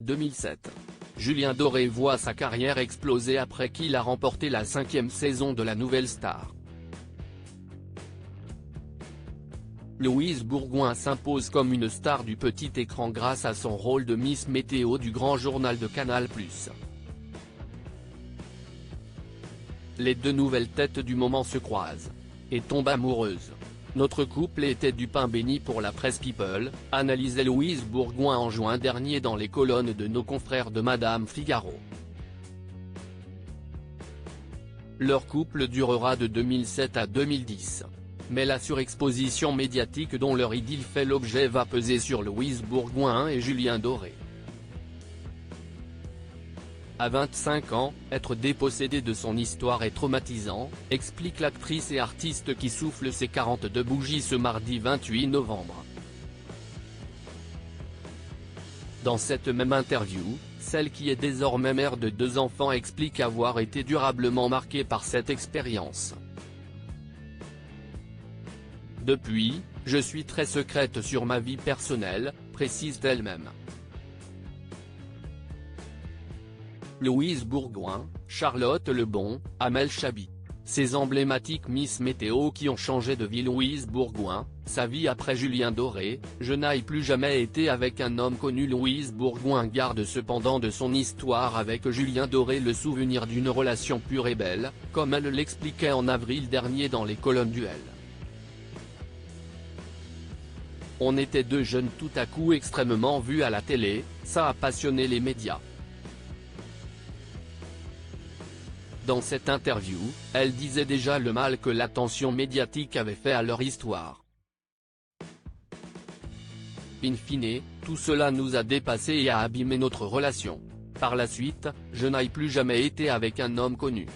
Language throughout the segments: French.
2007. Julien Doré voit sa carrière exploser après qu'il a remporté la 5e saison de La Nouvelle Star. Louise Bourgoin s'impose comme une star du petit écran grâce à son rôle de Miss Météo du Grand Journal de Canal+. Les deux nouvelles têtes du moment se croisent et tombent amoureuses. Notre couple était du pain béni pour la presse People, analysait Louise Bourgoin en juin dernier dans les colonnes de nos confrères de Madame Figaro. Leur couple durera de 2007 à 2010. Mais la surexposition médiatique dont leur idylle fait l'objet va peser sur Louise Bourgoin et Julien Doré. À 25 ans, être dépossédé de son histoire est traumatisant, explique l'actrice et artiste qui souffle ses 42 bougies ce mardi 28 novembre. Dans cette même interview, celle qui est désormais mère de 2 enfants explique avoir été durablement marquée par cette expérience. Depuis, je suis très secrète sur ma vie personnelle, précise-t-elle même. Louise Bourgoin, Charlotte Lebon, Amel Chabi. Ces emblématiques Miss Météo qui ont changé de vie. Louise Bourgoin, sa vie après Julien Doré, je n'ai plus jamais été avec un homme connu. Louise Bourgoin garde cependant de son histoire avec Julien Doré le souvenir d'une relation pure et belle, comme elle l'expliquait en avril dernier dans les colonnes du L. On était 2 jeunes tout à coup extrêmement vus à la télé, ça a passionné les médias. Dans cette interview, elle disait déjà le mal que l'attention médiatique avait fait à leur histoire. In fine, tout cela nous a dépassés et a abîmé notre relation. Par la suite, je n'ai plus jamais été avec un homme connu.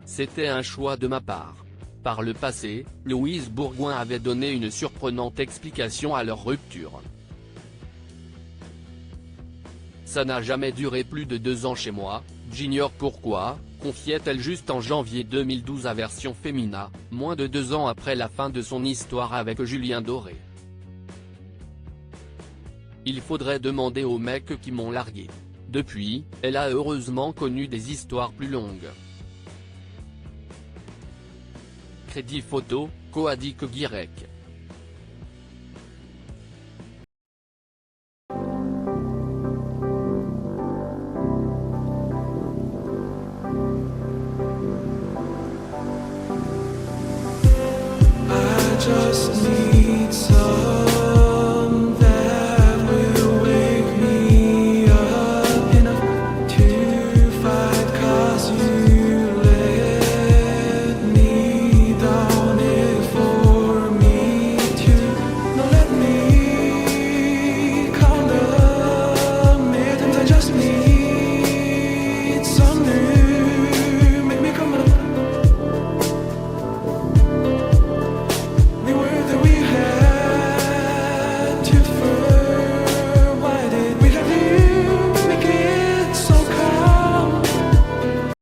C'était un choix de ma part. Par le passé, Louise Bourgoin avait donné une surprenante explication à leur rupture. Ça n'a jamais duré plus de 2 ans chez moi, j'ignore pourquoi, confiait-elle juste en janvier 2012 à Version Fémina, moins de 2 ans après la fin de son histoire avec Julien Doré. Il faudrait demander aux mecs qui m'ont largué. Depuis, elle a heureusement connu des histoires plus longues. Crédit photo, Coadic Guirec. Just